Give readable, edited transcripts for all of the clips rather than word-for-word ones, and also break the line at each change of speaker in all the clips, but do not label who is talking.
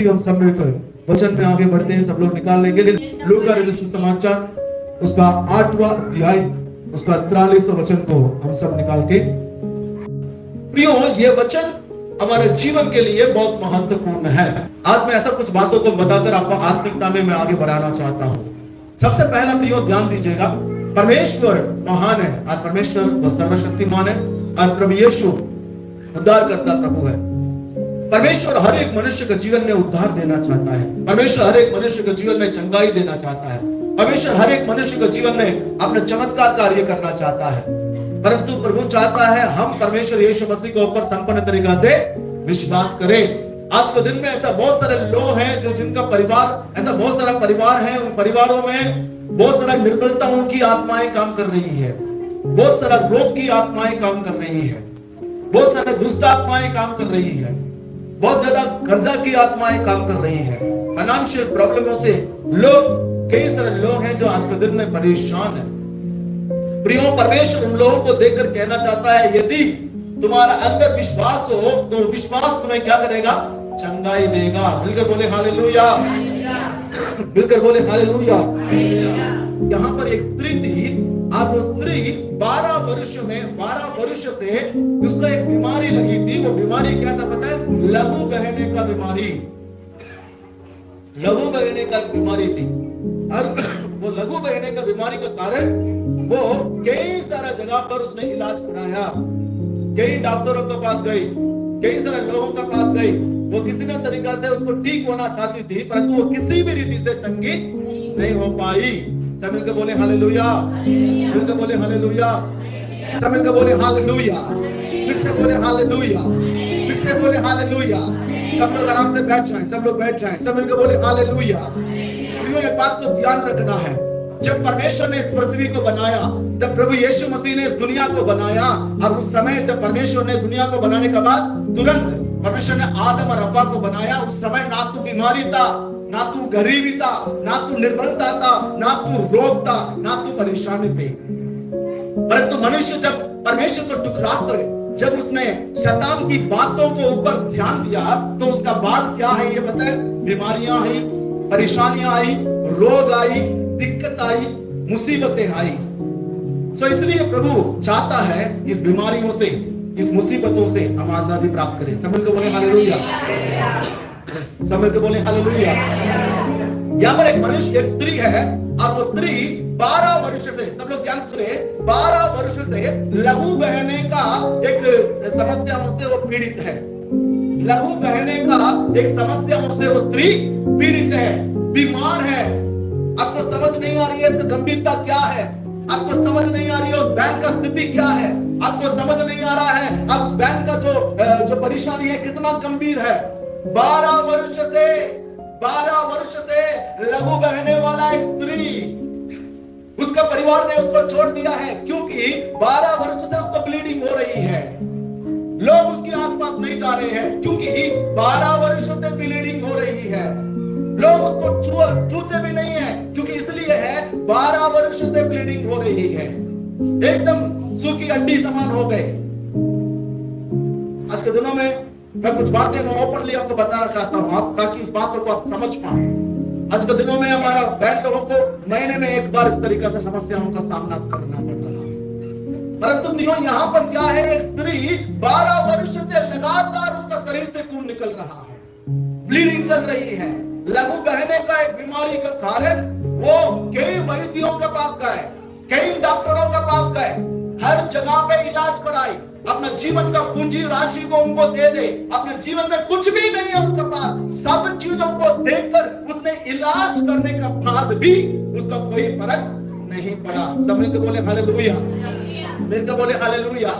हम सब मिलकर वचन में आगे बढ़ते हैं, सब लोग निकाल लेंगे। लूका रचित समाचार उसका 8वां अध्याय उसका 43वां वचन को हम सब निकाल के। प्रियो, ये वचन हमारे जीवन के लिए बहुत महत्वपूर्ण है। आज मैं ऐसा कुछ बातों को बताकर आपको आत्मिकता में मैं आगे बढ़ाना चाहता हूं। सबसे पहला प्रियो ध्यान दीजिएगा, परमेश्वर महान है और परमेश्वर वो सर्वशक्तिमान है और प्रभु यीशु उद्धारकर्ता प्रभु है। परमेश्वर हर एक मनुष्य के जीवन में उद्धार देना चाहता है। परमेश्वर हर एक मनुष्य के जीवन में चंगाई देना चाहता है। परमेश्वर हर एक मनुष्य के जीवन में अपने चमत्कार कार्य करना चाहता है। परंतु प्रभु चाहता है हम परमेश्वर यीशु मसीह के ऊपर संपूर्ण तरीका से विश्वास करें। आज के दिन में ऐसा बहुत सारे लोग हैं जो जिनका परिवार, ऐसा बहुत सारा परिवार है, उन परिवारों में बहुत सारा निर्बलताओं की आत्माएं काम कर रही है, बहुत सारा रोग की आत्माएं काम कर रही है, बहुत सारे दुष्ट आत्माएं काम कर रही है, बहुत ज्यादा कर्जा की आत्माएं काम कर रही है। फाइनेंशियल प्रॉब्लमों से लोग, कई सारे लोग हैं जो आज के दिन में परेशान है। प्रियो, परमेश्वर उन लोगों को देखकर कहना चाहता है, यदि तुम्हारा अंदर विश्वास हो तो विश्वास तुम्हें क्या करेगा? चंगाई देगा। मिलकर बोले हालेलुया, मिलकर बोले हालेलुया। यहाँ पर एक स्त्री थी और वो स्त्री 12 वर्ष से उसको एक बीमारी लगी थी। वो बीमारी क्या था पता है? लहू बहने का बीमारी, लहू बहने का बीमारी थी। और वो लहू बहने का बीमारी के कारण वो कई सारा जगह पर उसने इलाज कराया, कई डॉक्टरों के पास गई, कई सारे लोगों के पास गई। वो किसी न तरीका से उसको ठीक होना चाहती थी, परंतु वो किसी भी रीति से चंगी नहीं हो पाई। सब मिलकर बोले हालेलुया, मिलकर बोले हालेलुया, सब मिलकर बोले हालेलुया, फिर से बोले हालेलुया, फिर से बोले हालेलुया। सब लोग आराम से बैठ जाएं, सब लोग बैठ जाएं, सब मिलकर बोले हालेलुया। एक बात को ध्यान रखना है, जब परमेश्वर ने इस पृथ्वी को बनाया, जब प्रभु यीशु मसीह ने इस दुनिया को बनाया, और उस समय जब परमेश्वर ने दुनिया को बनाने के बाद तुरंत परमेश्वर ने आदम और हव्वा को बनाया, उस समय ना तो बीमारी था, ना तो गरीबी था, ना तो निर्बलता था, ना तो रोग था, ना तो परेशानी थी। परंतु मनुष्य जब परमेश्वर को टुकरा कर, जब उसने शैतान की बातों को ऊपर ध्यान दिया, तो उसका बाद क्या है ये पता है? बीमारियां आई, परेशानियां आई, रोग आई, दिक्कत आई, मुसीबतें आई। सो इसलिए प्रभु चाहता है इस बीमारियों से, इस मुसीबतों से हम आजादी प्राप्त करें। सब मिलकर बोले हालेलुया, सब मिलकर बोले हालेलुया। यहाँ पर एक मनुष्य, एक स्त्री है और वो स्त्री 12 वर्ष से, सब लोग ध्यान सुने, 12 वर्ष से लहू बहने का एक समस्या से वो पीड़ित है। लहू बहने का एक समस्या से वो स्त्री पीड़ित है, बीमार है। आपको समझ नहीं आ रही है इसकी गंभीरता क्या है, आपको समझ नहीं आ रही है उस बैंक का स्थिति क्या है, आपको समझ नहीं आ रहा है अब उस बैंक का जो परेशानी है कितना गंभीर है। 12 वर्ष से लहू बहने वाला एक स्त्री, उसका परिवार ने उसको छोड़ दिया है, क्योंकि 12 वर्ष से उसको ब्लीडिंग हो रही है। लोग उसके आसपास नहीं जा रहे हैं, क्योंकि 12 वर्ष से ब्लीडिंग हो रही है। लोग उसको छूते भी नहीं है, क्योंकि इसलिए है 12 वर्ष से ब्लीडिंग हो रही है, एकदम सूखी हड्डी समान हो गए। आज के दिनों में मैं कुछ बातें मैं ओपनली आपको बताना चाहता हूं, आप ताकि इस बातों को आप समझ पाए। आज के दिनों में हमारा बहन लोगों को महीने में एक बार इस तरीके से समस्याओं का सामना करना पड़ रहा है। परंतु यहाँ पर क्या है? एक स्त्री 12 वर्ष से लगातार उसका शरीर से खून निकल रहा है, ब्लीडिंग चल रही है। लहू बहने का एक बीमारी का कारण वो कई वैद्यों के पास गए, कई डॉक्टरों के पास गए, हर जगह पे इलाज कराई, अपने जीवन का पूंजी राशि को उनको दे दे, अपने जीवन में कुछ भी नहीं है उसके पास, सब चीजों को देखकर उसने इलाज करने का बाद भी उसका कोई फर्क नहीं पड़ा। सब मिलकर बोले हालेलुया, मिलकर बोले हालेलुया।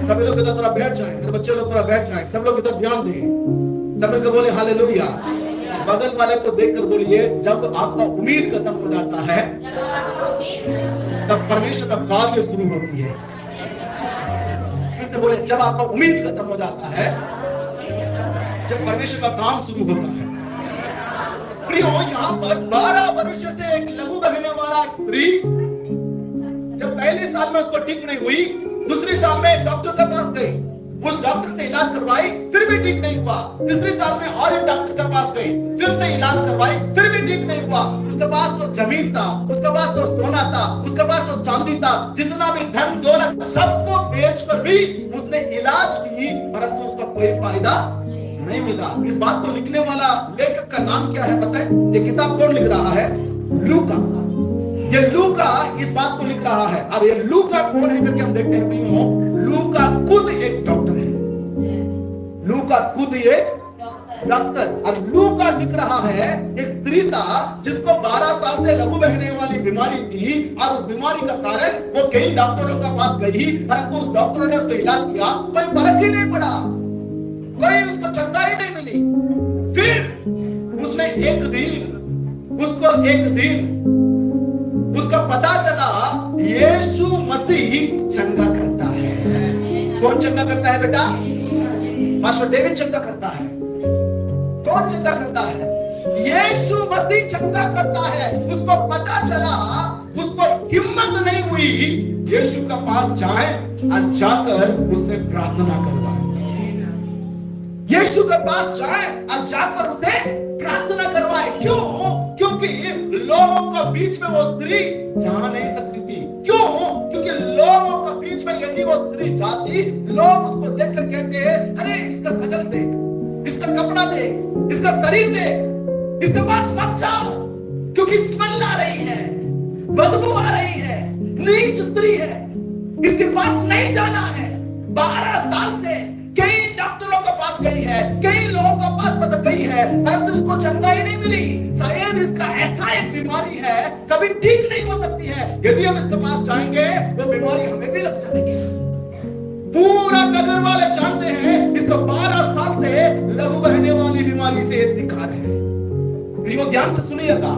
सब लोग इधर थोड़ा बैठ जाएं, मेरे बच्चे लोग थोड़ा बैठ जाएं, सब लोग इधर ध्यान दें, सब मिलकर बोले हालेलुया। बगल वाले को देखकर बोलिए, जब आपका उम्मीद खत्म हो जाता है तब परमेश्वर का कार्य शुरू होती है। फिर से बोले, जब आपका उम्मीद खत्म हो जाता है जब परमेश्वर का काम शुरू होता है। प्रियो, यहाँ पर 12 वर्ष से एक लहू बहने वाला स्त्री, जब पहले साल में उसको ठीक नहीं हुई, दूसरे साल में डॉक्टर के पास गई, उस डॉक्टर से इलाज करवाई, फिर भी ठीक नहीं हुआ। तीसरे साल में और एक डॉक्टर के पास गई, फिर से इलाज करवाई, फिर भी ठीक नहीं हुआ। उसके पास जो जमीन था, उसके पास जो सोना था, उसके पास जो चांदी था, जितना भी धन दौलत सबको बेचकर भी उसने इलाज की, परंतु उसका कोई फायदा नहीं मिला। इस बात को लिखने वाला लेखक का नाम क्या है पता है? ये किताब कौन लिख रहा है? लूका। ये लूका इस बात को लिख रहा है। और ये लूका कौन है करके हम देखते हैं प्रियो, लूका खुद एक डॉक्टर है। लूका खुद एक डॉक्टर। और लूका लिख रहा है एक स्त्री था जिसको 12 साल से लघु बहने वाली बीमारी थी, और उस बीमारी का कारण वो कई डॉक्टरों के पास गई, परंतु उस डॉक्टरों ने उसको इलाज किया, कोई फर्क ही नहीं पड़ा, कोई उसको चंगाई नहीं मिली। फिर उसने एक दिन उसका पता चला यीशु मसीह चंगा करता है। कौन चंगा करता है बेटा? पास्टर डेविड चंगा करता है। कौन चंगा करता है? यीशु मसीह चंगा करता है। उसको पता चला, उसको हिम्मत नहीं हुई यीशु के पास जाए और जाकर उससे प्रार्थना करवाए। यीशु के पास जाए और जाकर उसे प्रार्थना करवाए। क्यों? क्योंकि लोगों के बीच में वो स्त्री जा नहीं सकती थी। क्यों? क्योंकि लोगों के बीच में यदि वो स्त्री जाती, लोग उसको देखकर कहते हैं, अरे इसका शक्ल देख, इसका कपड़ा देख, इसका शरीर देख, इसके पास मत जाओ क्योंकि स्मेल आ रही है, बदबू आ रही है, नीच स्त्री है, इसके पास नहीं जाना है। 12 साल से कई डॉक्टरों के पास गई है, कई लोगों के पास पता गई है, परंतु उसको चंगाई नहीं मिली। शायद इसका ऐसा एक बीमारी है, कभी ठीक नहीं हो सकती है। यदि हम इसके पास जाएंगे वो बीमारी हमें भी लग जाएगी। पूरा नगर वाले जानते हैं इसको 12 साल से लघु बहने वाली बीमारी से शिकार है। प्रियो ध्यान से सुनिएगा,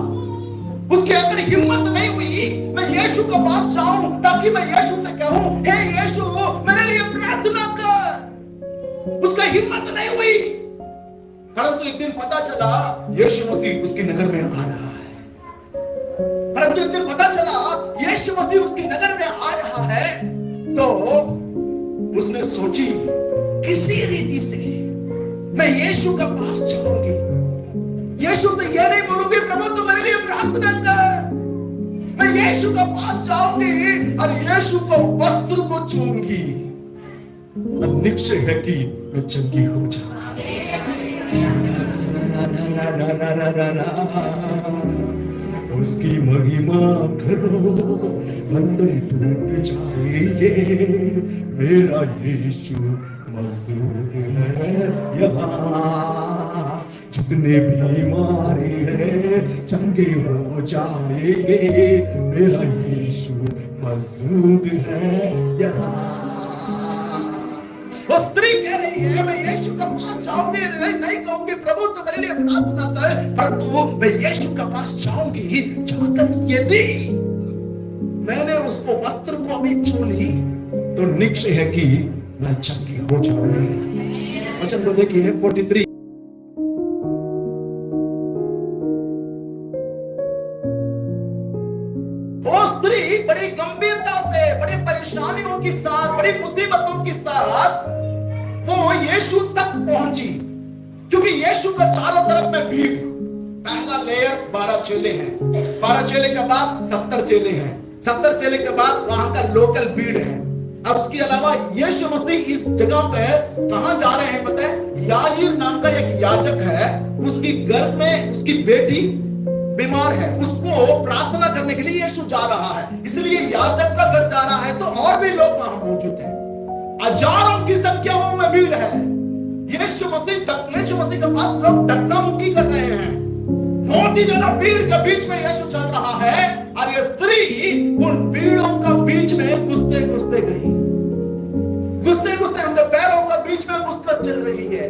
उसके अंदर हिम्मत नहीं हुई मैं यीशु के पास जाऊं ताकि मैं यीशु से कहूं, हे यीशु मेरे लिए प्रार्थना कर। उसका हिम्मत नहीं हुई। परंतु एक दिन पता चला यीशु मसीह उसके नगर में आ रहा है। परंतु एक दिन पता चला यीशु मसीह उसके नगर में आ रहा है, तो उसने सोची किसी रीति से मैं यीशु के पास जाऊंगी। यीशु से यह नहीं बोलूंगी प्रभु तू मेरे लिए प्रार्थना कर। मैं यीशु के पास जाऊंगी और यीशु को वस्त्र को छूंगी, निश्चय है कि मैं चंगी हो जाऊंगी। उसकी महिमा करो, बंधन टूट जाएंगे। मेरा यीशु मौजूद है यहाँ, जितने बीमारी है चंगे हो जाएंगे। मेरा यीशु मौजूद है यहाँ। वो स्त्री कह रही है मैं यीशु का पास जाऊंगी, नहीं कहूंगी प्रभु तो मेरे लिए प्रार्थना कर, परंतु मैं यीशु का पास जाऊंगी। जाकर यदि मैंने उसको वस्त्र को भी छू ली तो निश्चय है कि मैं चंगी हो जाऊंगी। वचन को देखिए 43। वो स्त्री बड़ी गंभीरता से, बड़ी परेशानियों के साथ, बड़ी मुसीबतों के साथ वो यीशु तक पहुंची, क्योंकि यीशु का चारों तरफ में भीड़। पहला लेयर 12 चेले हैं, 12 चेले के बाद 70 चेले हैं, 70 चेले के बाद वहां का लोकल भीड़ है। और उसके अलावा यीशु मसीह इस जगह पे कहां जा रहे हैं पता है? याईर नाम का एक याजक है, उसकी घर में उसकी बेटी बीमार है, उसको प्रार्थना करने के लिए यीशु जा रहा है। इसलिए याजक का घर जा रहा है तो और भी लोग वहां मौजूद हैं। हजारों की संख्याओं में भीड़ है। यीशु मसीह के पास लोग धक्का मुक्की कर रहे हैं। बहुत ही ज्यादा भीड़ के बीच में यीशु चल रहा है और ये स्त्री उन भीड़ों का बीच में घुसते घुसते गई, घुसते घुसते उनके पैरों का बीच में घुसकर चल रही है।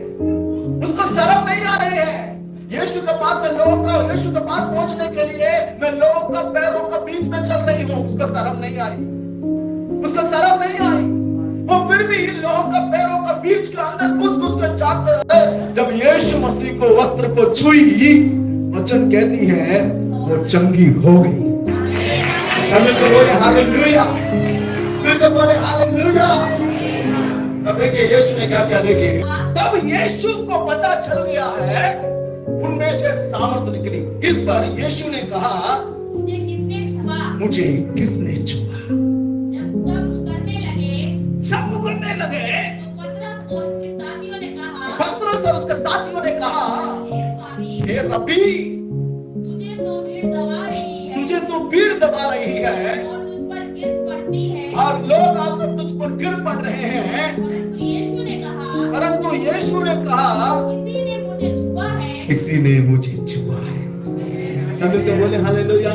उसको शर्म नहीं आ रही है। यीशु के पास में लोगों का, यीशु के पास पहुंचने के लिए मैं लोगों का पैरों का बीच में चल रही हूं। उसको शर्म नहीं आ रही, उसको शर्म नहीं आई। वो फिर भी लोगों का पैरों का बीच के अंदर घुस घुस कर जाकर जब यीशु मसीह को वस्त्र को छुई, वचन कहती है वो चंगी हो गई। सब तो बोले हालेलुया, फिर तो बोले हालेलुया। अब देखिए यीशु ने क्या क्या, देखिए तब यीशु को पता चल गया है, उनमें से सामर्थ निकली। इस बार यीशु ने कहा,
मुझे किसने छुआ?
मुझे किसने छुआ?
जब सब मुकरने लगे,
सब मुकरने लगे,
तो पतरस और उसके साथियों ने कहा,
पतरस और उसके साथियों ने कहा,
हे स्वामी,
हे रब्बी,
तुझे तो भीड़ दबा रही है
तुझे तो भीड़ दबा रही है
और तुझ पर गिर पड़ती है,
और लोग आकर तुझ पर गिर पड़ रहे हैं,
परंतु यीशु ने कहा,
परंतु यीशु ने कहा,
किसी ने मुझे छुआ है।
किसी ने मुझे छुआ है। सब मिलकर बोले हालेलुया।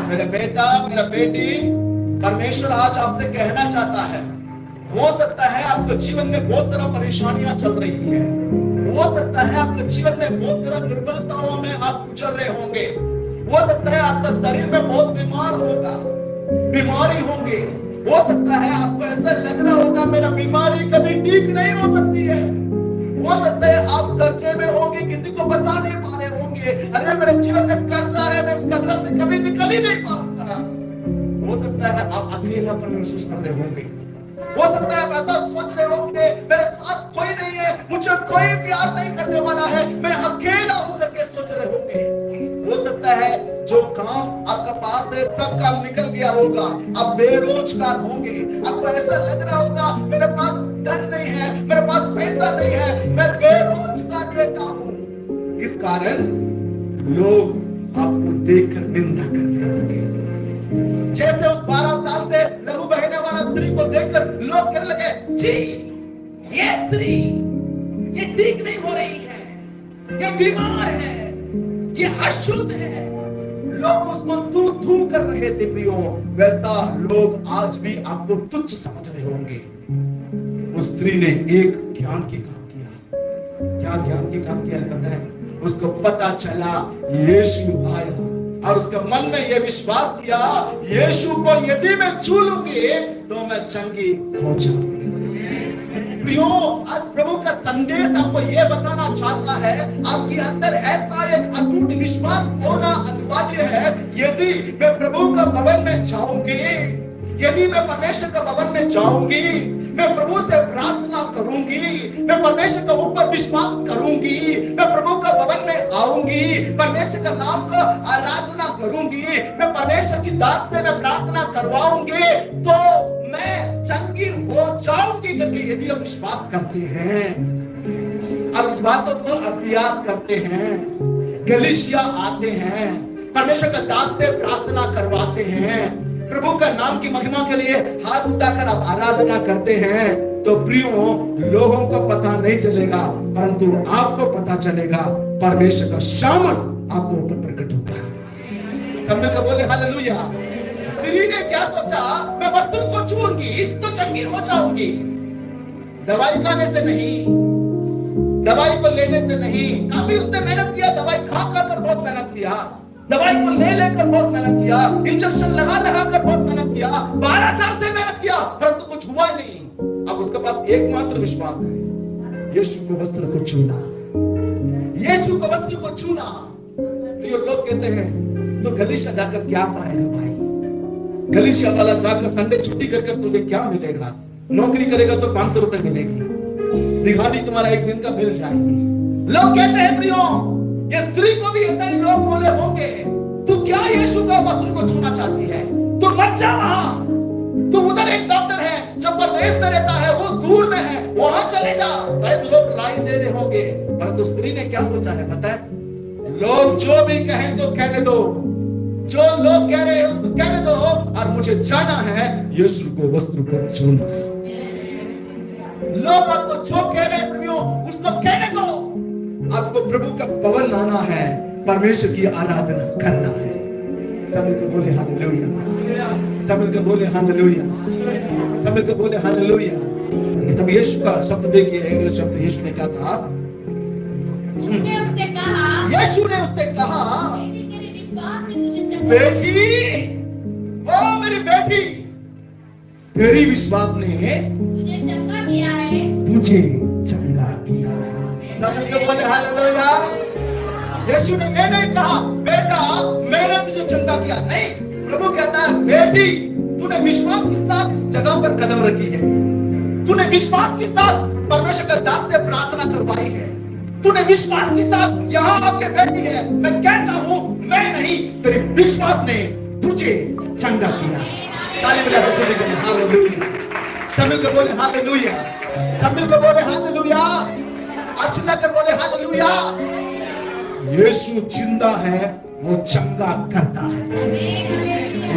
मेरे बेटा, मेरा बेटी, परमेश्वर आज आपसे कहना चाहता है, हो सकता है आपके जीवन में बहुत सारा परेशानियां चल रही है, हो सकता है आपके जीवन में बहुत सारा दुर्बलताओं में आप गुजर रहे होंगे, हो सकता है आपका शरीर में बहुत बीमार होगा, बीमारी होंगे, हो सकता है आपको ऐसा लग रहा होगा मेरा बीमारी कभी ठीक नहीं हो सकती है, हो सकता है आप कर्जे में होंगे, किसी को बता नहीं पा रहे होंगे, अरे मेरे जीवन में कर्जा है, मैं इस कर्जा से कभी निकल ही नहीं पाऊंगा। हो सकता है आप अकेलापन महसूस कर रहे होंगे, हो सकता है आप ऐसा सोच रहे होंगे मेरे साथ कोई नहीं है, मुझे कोई प्यार नहीं करने वाला है, मैं अकेला हूं करके सोच रहे होंगे। हो सकता है जो काम आपका पास है सब काम निकल गया होगा, आप बेरोजगार होंगे, आपको ऐसा लग रहा होगा मेरे पास धन नहीं है, मेरे पास पैसा नहीं है, मैं बेरोजगार बैठा हूं। इस कारण लोग आपको देखकर निंदा कर रहे होंगे, जैसे उस 12 साल से लहू बहने वाला स्त्री को देखकर लोग कहने लगे, जी ये स्त्री ये ठीक नहीं हो रही है, ये बीमार है, ये अशुद्ध है, लोग उसको तू तू कर रहे थे प्रियो। वैसा लोग आज भी आपको तुच्छ समझ रहे होंगे। उस स्त्री ने एक ज्ञान की काम किया। क्या ज्ञान की काम किया है पता है? उसको पता चला यीशु आया और उसके मन में यह विश्वास किया, यीशु को यदि मैं छू लूंगी तो मैं चंगी हो जाऊंगी। प्रियो, आज प्रभु का संदेश आपको यह बताना चाहता है, आपके अंदर ऐसा एक अटूट विश्वास होना अनिवार्य है। यदि मैं प्रभु का भवन में जाऊंगी, यदि मैं परमेश्वर का भवन में जाऊंगी, मैं प्रभु से प्रार्थना करूंगी, मैं परमेश्वर के ऊपर विश्वास करूंगी, मैं प्रभु का भवन में आऊंगी, परमेश्वर का नाम को आराधना करूंगी, मैं परमेश्वर की दास से मैं प्रार्थना करवाऊंगी, तो मैं चंगी हो जाऊंगी करके यदि हम विश्वास करते हैं और इस बातों को अभ्यास करते हैं, गलीशिया आते हैं, परमेश्वर का दास से प्रार्थना करवाते हैं, प्रभु का नाम की महिमा के लिए हाथ उठाकर आप आराधना करते हैं, तो प्रियो लोगों को पता नहीं चलेगा, परंतु आपको पता चलेगा, परमेश्वर का सामर्थ आपको ऊपर प्रकट होगा। सब मिलकर बोले हालेलुया। स्त्री ने क्या सोचा, मैं वस्त्र को छूंगी तो चंगी हो जाऊंगी। दवाई खाने से नहीं, दवाई को लेने से नहीं, काफी उसने मेहनत किया, दवाई खा कर बहुत मेहनत किया, दवाई को ले लेकर बहुत मेहनत किया, इंजेक्शन लगा कर बहुत मेहनत किया, 12 साल से मेहनत किया, परंतु कुछ हुआ नहीं। अब उसके पास एकमात्र विश्वास है, यीशु को वस्त्र को छूना, यीशु को वस्त्र को छूना। तो लोग कहते हैं तो गलीशिया जाकर क्या पाएगा भाई, गलीशिया वाला जाकर संडे छुट्टी कर तुझे क्या मिलेगा, नौकरी करेगा तो 500 रुपए मिलेगी, दिहाड़ी तुम्हारा एक दिन का मिल जाएगी। लोग कहते हैं प्रियो, ये स्त्री को भी ऐसा ही लोग बोले होंगे, तू क्या यीशु का वस्त्र को छूना चाहती है, तू मत जा वहां, तू उधर एक डॉक्टर है जो परदेश में रहता है, वो दूर में है, वहां चले जा। शायद लोग राय दे रहे होंगे, परंतु स्त्री ने क्या सोचा है पता है? लोग जो भी कहें तो कहने दो, जो लोग कह रहे हैं उसको कहने दो, और मुझे जाना है यीशु को वस्त्र को छूना। लोग आपको जो कह रहे हैं प्रियो उसको कहने दो, आपको प्रभु का भवन आना है, परमेश्वर की आराधना करना है। सब मिलकर बोले हालेलुया, सब मिलकर बोले हालेलुया, सब मिलकर बोले हालेलुया। तब यीशु का शब्द देखिए, अगला शब्द यीशु ने क्या कहा?
उसने उससे कहा,
यीशु ने उससे कहा,
बेटी,
ओ मेरी बेटी, तेरी विश्वास ने
तुझे चंगा किया है,
तुझे चंगा किया। सब मिलकर बोले हालेलुया। यीशु ने ये नहीं कहा बेटा मैंने तुझे चंगा किया, नहीं, प्रभु कहता है बेटी तूने विश्वास के साथ इस जगह पर कदम रखी है, तूने विश्वास के साथ परमेश्वर का दास से प्रार्थना करवाई है, तूने विश्वास के साथ यहाँ आके बैठी है। मैं कहता हूं, मैं नहीं, तेरे विश्वास ने तुझे चंगा किया। ताली बजा के सभी बोले हालेलुया, सभी को बोले हालेलुया, सभी को बोले हालेलुया, अच्छी लगकर बोले हालेलुया। यीशु जिंदा है, वो चंगा करता है।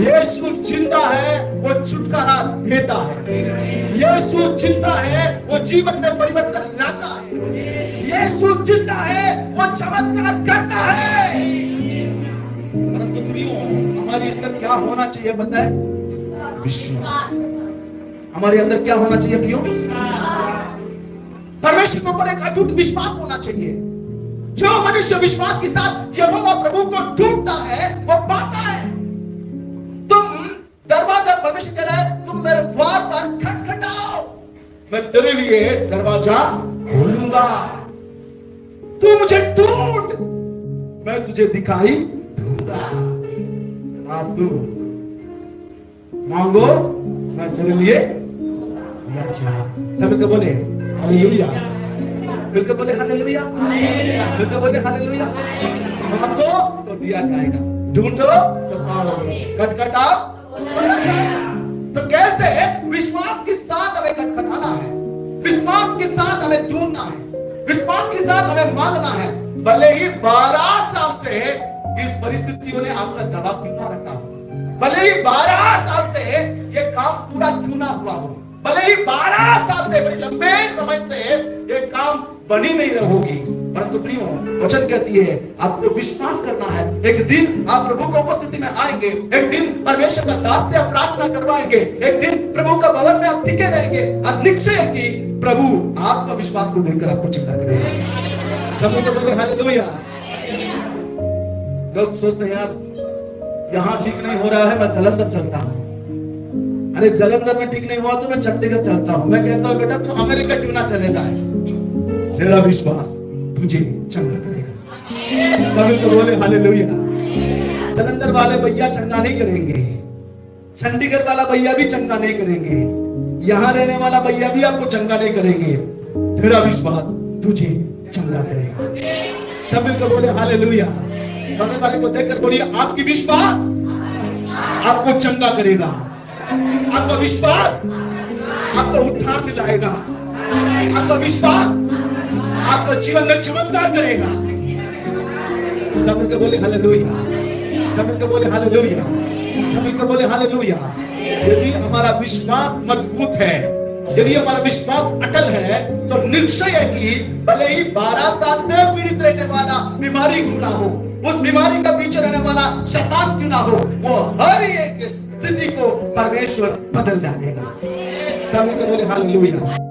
यीशु जिंदा है, वो छुटकारा देता है। यीशु जिंदा है, वो जीवन में परिवर्तन लाता है। यीशु जिंदा है, वो चमत्कार करता है। परंतु प्रियो, हमारे अंदर क्या होना चाहिए पता है? विश्वास। हमारे अंदर क्या होना चाहिए प्रियो? परमेश्वर के ऊपर एक अटूट विश्वास होना चाहिए। जो मनुष्य विश्वास के साथ यहोवा प्रभु को ढूंढता है, वो पाता है। तुम दरवाजा, परमेश्वर कह रहा है, तुम मेरे द्वार पर खटखटाओ, मैं तेरे लिए दरवाजा खोलूंगा। तू मुझे ढूंढ, मैं तुझे दिखाई दूंगा। आप तू मांगो, मैं तेरे लिए दिया जाए। सभी को बोले हालेलुया, मिलकर बोले हालेलुया, मिलकर बोले हालेलुया। मांगो तो दिया जाएगा, ढूंढो तो पाओगे, खटखटाओ तो खोला जाएगा। तो कैसे? विश्वास के साथ हमें खटखटाना है, विश्वास के साथ हमें ढूंढना है, विश्वास के साथ हमें मांगना है। भले ही 12 साल से इस परिस्थितियों ने आपका दबाव क्यों ना रखा हो, भले ही 12 साल से ये काम पूरा क्यों ना हुआ हो, भले ही 12 साल से, बड़ी लंबे समय से ये काम बनी नहीं रहोगी, परंतु प्रियो वचन कहती है आपको विश्वास करना है। एक दिन आप प्रभु की उपस्थिति में आएंगे, एक दिन परमेश्वर का दास से आप प्रार्थना करवाएंगे, एक दिन प्रभु का भवन में आप टिके रहेंगे और निश्चय है कि प्रभु आपका विश्वास को देखकर आपको चिंता करेगा। सब लोग बोले हालेलुया। लोग सोचते हैं यार यहां ठीक नहीं हो रहा है, मैं जलंधर चलता हूं। अरे जलंधर में ठीक नहीं हुआ तो मैं चंडीगढ़ चलता हूं। मैं कहता हूं बेटा तू अमेरिका क्यों ना चले जाए, तेरा विश्वास तुझे चंगा करेगा। सभी तो बोले हालेलुया। जलंधर वाले भैया चंगा नहीं करेंगे, चंडीगढ़ वाला भैया भी चंगा नहीं करेंगे, यहां रहने वाला भैया भी आपको चंगा नहीं करेंगे, तेरा विश्वास तुझे चंगा करेगा। सभी तो बोले हालेलुया। बगल वाले को देखकर बोलिए आपकी विश्वास आपको चंगा करेगा, आपका विश्वास आपको उद्धार दिलाएगा, आपका विश्वास आपका जीवन में चमत्कार करेगा। सभी को बोले हालेलुया, सभी को बोले हालेलुया, सभी को बोले हालेलुया। यदि हमारा विश्वास मजबूत है, यदि हमारा विश्वास अटल है, तो निश्चय है कि भले ही 12 साल से पीड़ित रहने वाला बीमारी क्यों ना हो, उस बीमारी का पीछे रहने वाला शैतान क्यों ना हो, वो हर एक स्थिति को परमेश्वर बदल डालेगा। सभी को बोले हालेलुया।